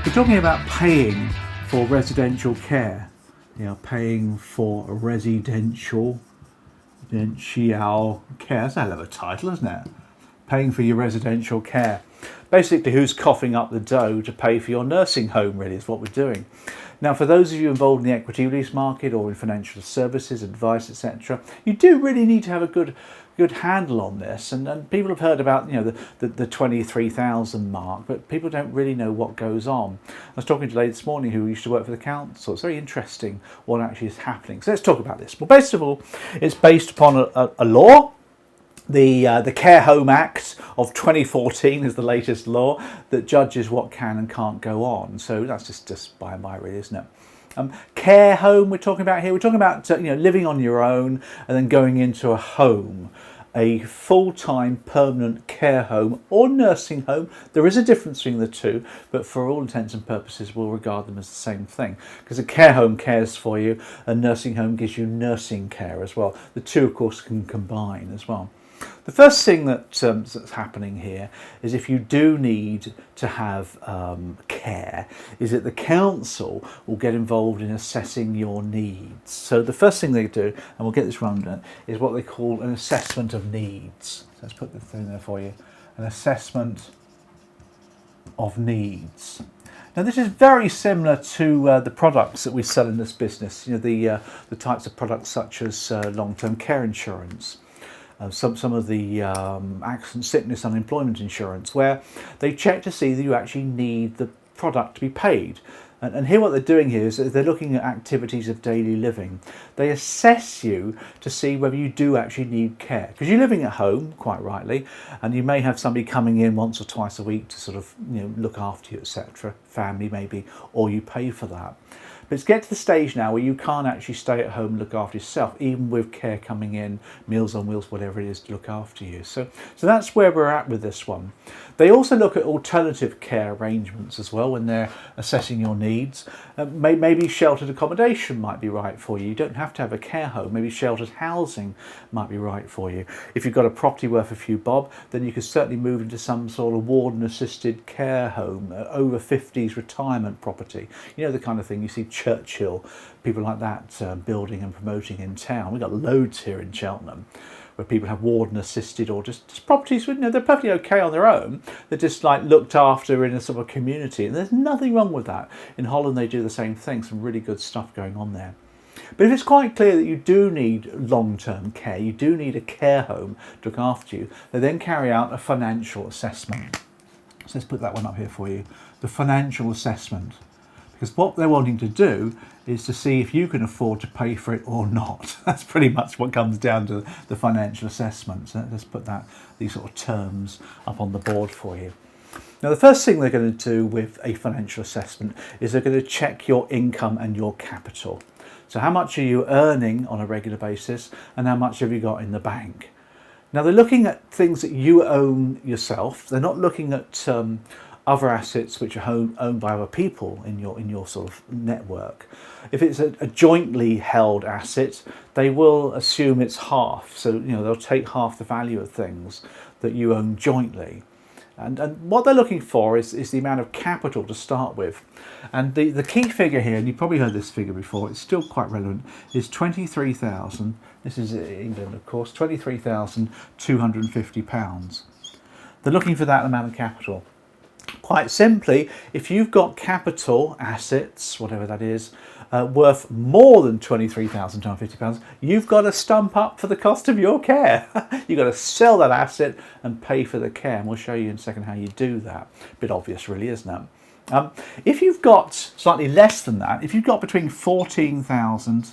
We're talking about paying for residential care. Paying for residential care. That's a hell of a title, isn't it? Paying for your residential care. Basically, who's coughing up the dough to pay for your nursing home, really, is what we're doing. Now, for those of you involved in the equity release market or in financial services, advice, etc., you do really need to have a good handle on this. And people have heard about the 23,000 mark, but people don't really know what goes on. I was talking to a lady this morning who used to work for the council. It's very interesting what actually is happening. So let's talk about this. Well, first of all, it's based upon a law. The Care Home Act of 2014 is the latest law that judges what can and can't go on. So that's just by and by, really, isn't it? Care home we're talking about here. We're talking about living on your own and then going into a home, a full-time permanent care home or nursing home. There is a difference between the two, but for all intents and purposes we'll regard them as the same thing, because a care home cares for you, a nursing home gives you nursing care as well. The two, of course, can combine as well. The first thing that's happening here is, if you do need to have care, is that the council will get involved in assessing your needs. So the first thing they do, and we'll get this wrong, is what they call an assessment of needs. So let's put the thing there for you. An assessment of needs. Now, this is very similar to the products that we sell in this business. The types of products such as long-term care insurance. Some of the accident, sickness, unemployment insurance, where they check to see that you actually need the product to be paid. And here what they're doing here is they're looking at activities of daily living. They assess you to see whether you do actually need care. Because you're living at home, quite rightly, and you may have somebody coming in once or twice a week to sort of look after you, etc. Family maybe, or you pay for that. But it's get to the stage now where you can't actually stay at home and look after yourself, even with care coming in, Meals on Wheels, whatever it is, to look after you. So that's where we're at with this one. They also look at alternative care arrangements as well when they're assessing your needs. Maybe sheltered accommodation might be right for you. You don't have to have a care home. Maybe sheltered housing might be right for you. If you've got a property worth a few bob, then you could certainly move into some sort of warden-assisted care home, over 50s retirement property. The kind of thing you see Churchill, people like that building and promoting in town. We've got loads here in Cheltenham where people have warden assisted, or just properties with, they're perfectly okay on their own. They're just like looked after in a sort of community, and there's nothing wrong with that. In Holland they do the same thing, some really good stuff going on there. But if it's quite clear that you do need long-term care, you do need a care home to look after you, they then carry out a financial assessment. So let's put that one up here for you. The financial assessment. Because what they're wanting to do is to see if you can afford to pay for it or not. That's pretty much what comes down to the financial assessment. So let's put these sort of terms up on the board for you. Now, the first thing they're going to do with a financial assessment is they're going to check your income and your capital. So how much are you earning on a regular basis, and how much have you got in the bank? Now, they're looking at things that you own yourself. They're not looking at other assets which are owned by other people in your sort of network. If it's a jointly held asset, they will assume it's half. So they'll take half the value of things that you own jointly. And what they're looking for is the amount of capital to start with. And the key figure here, and you've probably heard this figure before, it's still quite relevant, is 23,000. This is England, of course, £23,250. They're looking for that amount of capital. Quite simply, if you've got capital assets, whatever that is, worth more than £23,250, you've got to stump up for the cost of your care. You've got to sell that asset and pay for the care, and we'll show you in a second how you do that. A bit obvious, really, isn't it? If you've got slightly less than that, if you've got between 14,000,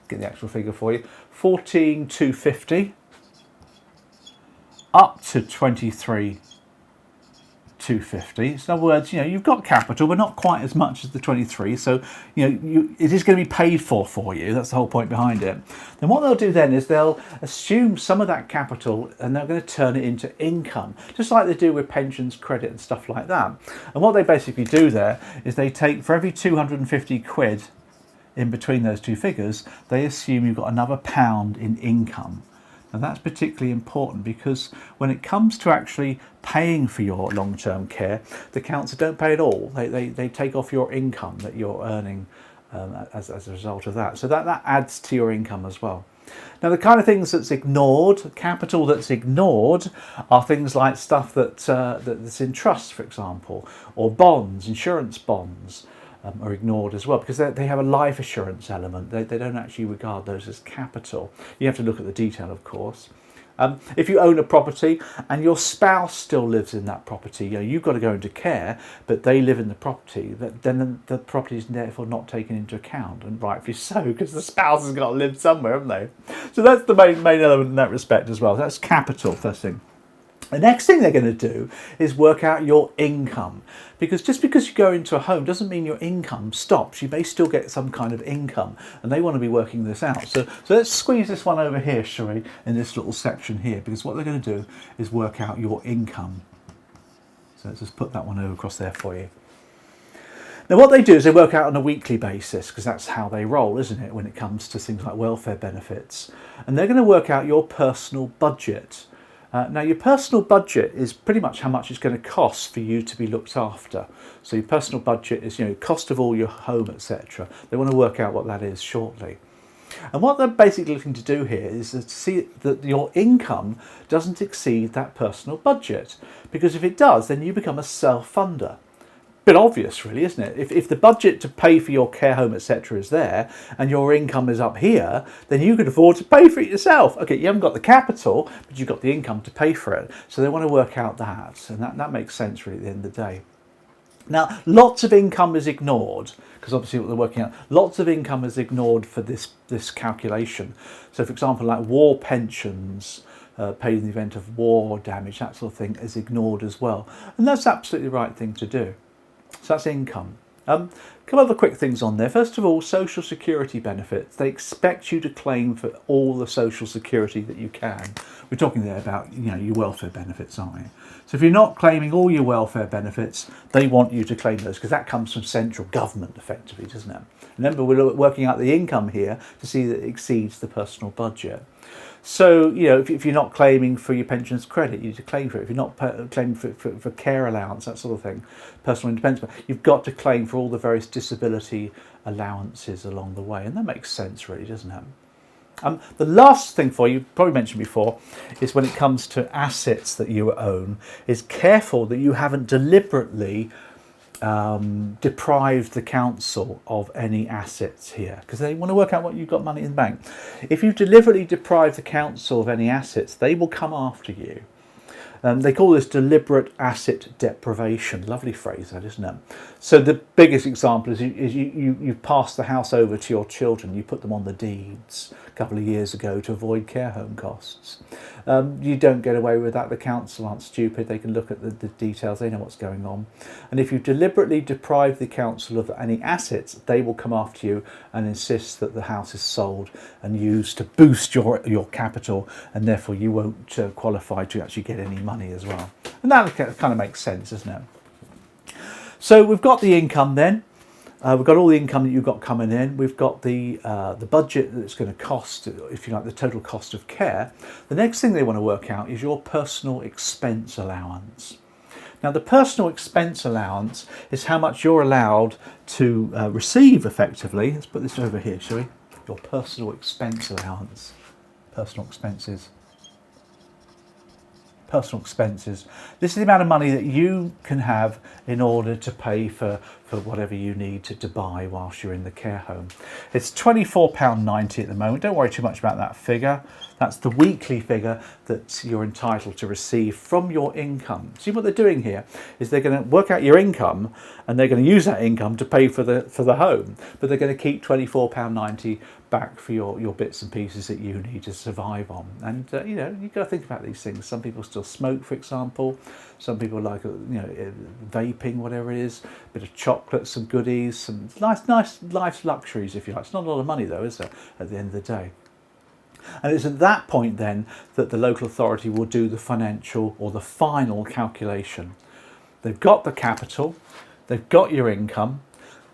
get the actual figure for you, 14,250 up to 23,250. So in other words, you've got capital, but not quite as much as the 23. So, it is going to be paid for you. That's the whole point behind it. Then what they'll do then is they'll assume some of that capital and they're going to turn it into income, just like they do with pensions, credit and stuff like that. And what they basically do there is they take, for every 250 quid in between those two figures, they assume you've got another £1 in income. And that's particularly important because when it comes to actually paying for your long-term care, the council don't pay at all. They take off your income that you're earning as a result of that. So that adds to your income as well. Now, the kind of things that's ignored, capital that's ignored, are things like stuff that's in trust, for example, or bonds, insurance bonds are ignored as well because they have a life assurance element. They don't actually regard those as capital. You have to look at the detail, of course. If you own a property and your spouse still lives in that property, you've got to go into care, but they live in the property, then the property is therefore not taken into account, and rightfully so, because the spouse has got to live somewhere, haven't they? So that's the main element in that respect as well. That's capital, first thing. The next thing they're going to do is work out your income, because just because you go into a home doesn't mean your income stops. You may still get some kind of income, and they want to be working this out. So let's squeeze this one over here, shall we, in this little section here, because what they're going to do is work out your income. So let's just put that one over across there for you. Now what they do is they work out on a weekly basis, because that's how they roll, isn't it, when it comes to things like welfare benefits. And they're going to work out your personal budget. Now your personal budget is pretty much how much it's going to cost for you to be looked after. So your personal budget is, cost of all your home, etc. They want to work out what that is shortly. And what they're basically looking to do here is to see that your income doesn't exceed that personal budget. Because if it does, then you become a self-funder. Bit obvious, really, isn't it? If the budget to pay for your care home, etc. is there, and your income is up here, then you can afford to pay for it yourself. Okay, you haven't got the capital, but you've got the income to pay for it. So they want to work out that, and that makes sense, really, at the end of the day. Now, lots of income is ignored, because obviously what they're working out, lots of income is ignored for this calculation. So, for example, like war pensions, paid in the event of war damage, that sort of thing, is ignored as well. And that's absolutely the right thing to do. So that's income. A couple other quick things on there. First of all, social security benefits. They expect you to claim for all the social security that you can. We're talking there about, your welfare benefits, aren't we? So if you're not claiming all your welfare benefits, they want you to claim those, because that comes from central government, effectively, doesn't it? Remember, we're working out the income here to see that it exceeds the personal budget. So, if you're not claiming for your pensions credit, you need to claim for it. If you're not claiming for care allowance, that sort of thing, personal independence, you've got to claim for all the various disability allowances along the way. And that makes sense, really, doesn't it? The last thing for you, probably mentioned before, is when it comes to assets that you own, is careful that you haven't deliberately deprived the council of any assets here, because they want to work out what you've got money in the bank. If you deliberately deprive the council of any assets, they will come after you. They call this deliberate asset deprivation. Lovely phrase, that, isn't it? So the biggest example is you pass the house over to your children. You put them on the deeds a couple of years ago to avoid care home costs. You don't get away with that. The council aren't stupid. They can look at the details. They know what's going on. And if you deliberately deprive the council of any assets, they will come after you and insist that the house is sold and used to boost your capital, and therefore you won't qualify to actually get any money as well. And that kind of makes sense, doesn't it? So we've got the income then. We've got all the income that you've got coming in. We've got the budget that it's going to cost, if you like, the total cost of care. The next thing they want to work out is your personal expense allowance. Now, the personal expense allowance is how much you're allowed to receive, effectively. Let's put this over here, shall we? Your personal expense allowance. Personal expenses. Personal expenses. This is the amount of money that you can have in order to pay for whatever you need to buy whilst you're in the care home. It's £24.90 at the moment. Don't worry too much about that figure. That's the weekly figure that you're entitled to receive from your income. See, what they're doing here is they're going to work out your income, and they're going to use that income to pay for the home, but they're going to keep £24.90 back for your bits and pieces that you need to survive on. And you've got to think about these things. Some people still smoke, for example. Some people like vaping, whatever it is, a bit of chocolate, some goodies, some nice life's luxuries, if you like. It's not a lot of money though, is there, at the end of the day? And it's at that point then that the local authority will do the financial or the final calculation. They've got the capital, they've got your income,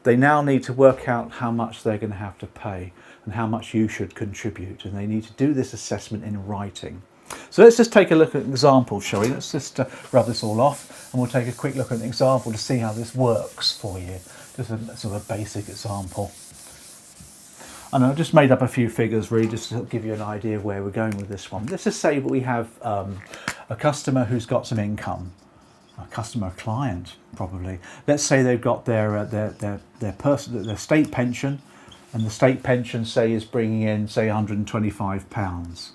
they now need to work out how much they're going to have to pay. and how much you should contribute, and they need to do this assessment in writing. So let's just take a look at an example, shall we? Let's just rub this all off, and we'll take a quick look at an example to see how this works for you. Just a sort of a basic example. And I've just made up a few figures really just to give you an idea of where we're going with this one. Let's just say that we have a customer who's got some income, a client probably. Let's say they've got their state pension, and the state pension, say, is bringing in, say, £125.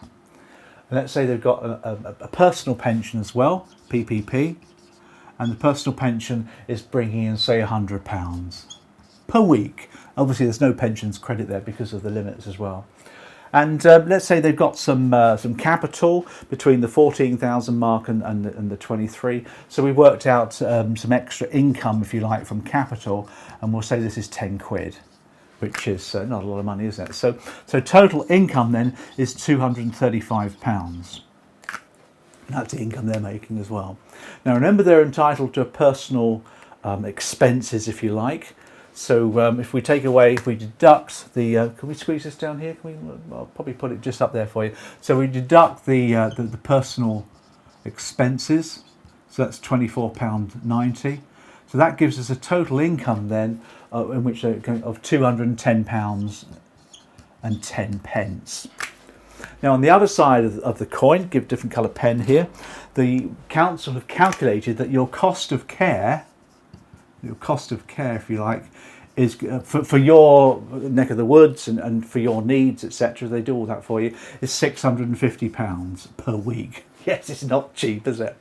Let's say they've got a personal pension as well, PPP, and the personal pension is bringing in, say, £100 per week. Obviously, there's no pensions credit there because of the limits as well. And let's say they've got some capital between the 14,000 mark and the 23. So we worked out some extra income, if you like, from capital, and we'll say this is 10 quid, which is not a lot of money, is it? So total income then is £235. That's the income they're making as well. Now remember, they're entitled to personal expenses, if you like. So if we deduct the, can we squeeze this down here? I'll probably put it just up there for you. So we deduct the personal expenses. So that's £24.90. So that gives us a total income then in which of £210 and 10 pence. Now on the other side of the coin, give a different colour pen here, the council have calculated that your cost of care, if you like, is for your neck of the woods and for your needs, etc. They do all that for you, is £650 per week. Yes, it's not cheap, is it?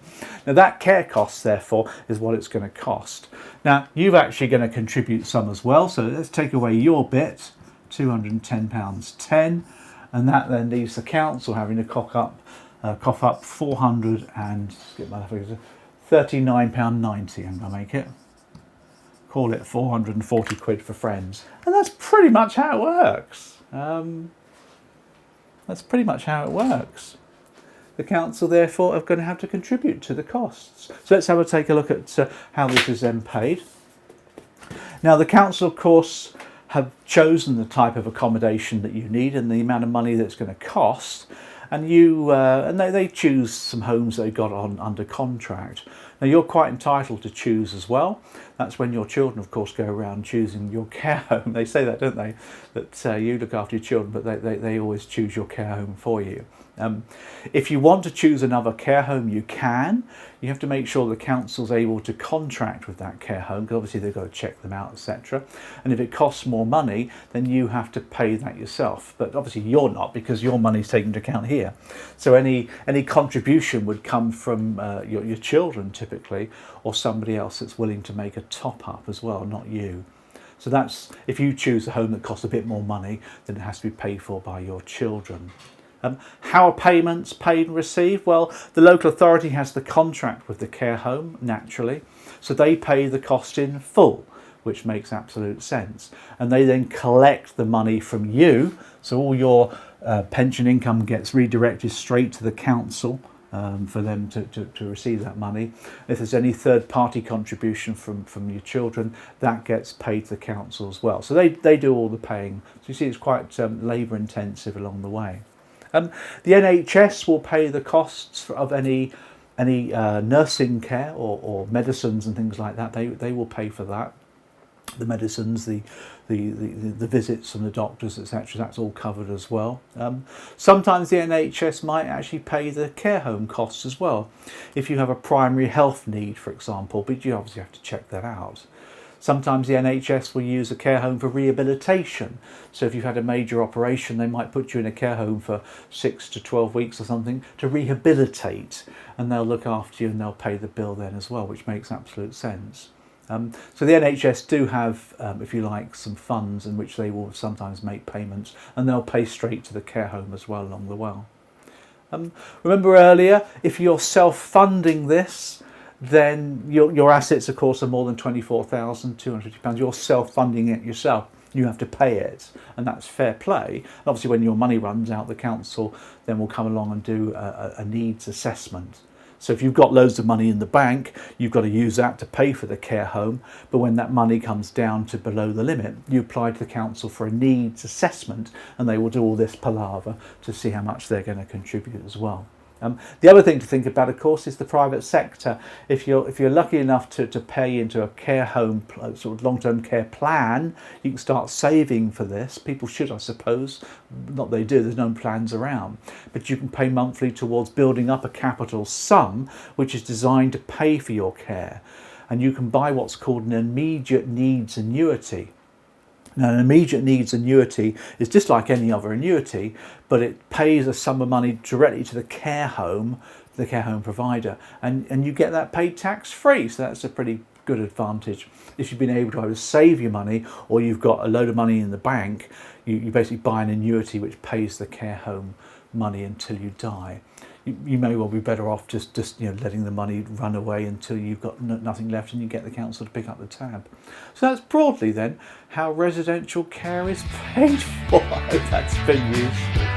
Now that care cost, therefore, is what it's going to cost. Now you've actually going to contribute some as well, so let's take away your bit, £210.10, and that then leaves the council having to cough up £39.90. I'm going to make it. Call it 440 quid for friends, and that's pretty much how it works. The council, therefore, are going to have to contribute to the costs. So let's take a look at how this is then paid. Now, the council, of course, have chosen the type of accommodation that you need and the amount of money that's going to cost, and they choose some homes they've got under contract. Now you're quite entitled to choose as well. That's when your children, of course, go around choosing your care home. They say that, don't they? That you look after your children, but they always choose your care home for you. If you want to choose another care home, you can. You have to make sure the council's able to contract with that care home, because obviously they've got to check them out, etc. And if it costs more money, then you have to pay that yourself. But obviously you're not, because your money's taken into account here. So any contribution would come from your children typically, or somebody else that's willing to make a top up as well, not you. So that's, if you choose a home that costs a bit more money, then it has to be paid for by your children. How are payments paid and received? Well, the local authority has the contract with the care home, naturally, so they pay the cost in full, which makes absolute sense. And they then collect the money from you, so all your pension income gets redirected straight to the council for them to receive that money. If there's any third-party contribution from your children, that gets paid to the council as well. So they do all the paying. So you see, it's quite labour-intensive along the way. The NHS will pay the costs of any nursing care or medicines and things like that. They will pay for that. The medicines, the visits from the doctors, etc. That's all covered as well. Sometimes the NHS might actually pay the care home costs as well, if you have a primary health need, for example. But you obviously have to check that out. Sometimes the NHS will use a care home for rehabilitation. So if you've had a major operation, they might put you in a care home for 6 to 12 weeks or something to rehabilitate, and they'll look after you and they'll pay the bill then as well, which makes absolute sense. So the NHS do have, if you like, some funds in which they will sometimes make payments, and they'll pay straight to the care home as well along the way. Remember earlier, if you're self-funding this, then your assets, of course, are more than £24,250. You're self-funding it yourself. You have to pay it, and that's fair play. Obviously, when your money runs out, the council then will come along and do a needs assessment. So if you've got loads of money in the bank, you've got to use that to pay for the care home. But when that money comes down to below the limit, you apply to the council for a needs assessment, and they will do all this palaver to see how much they're going to contribute as well. The other thing to think about, of course, is the private sector. If you're lucky enough to pay into a care home sort of long-term care plan, you can start saving for this. People should, I suppose. Not they do. There's no plans around, but you can pay monthly towards building up a capital sum, which is designed to pay for your care, and you can buy what's called an immediate needs annuity. Now, an immediate needs annuity is just like any other annuity, but it pays a sum of money directly to the care home provider, and you get that paid tax-free. So that's a pretty good advantage. If you've been able to either save your money or you've got a load of money in the bank, you basically buy an annuity which pays the care home money until you die. You may well be better off just letting the money run away until you've got nothing left and you get the council to pick up the tab. So that's broadly then how residential care is paid for. I hope that's been useful.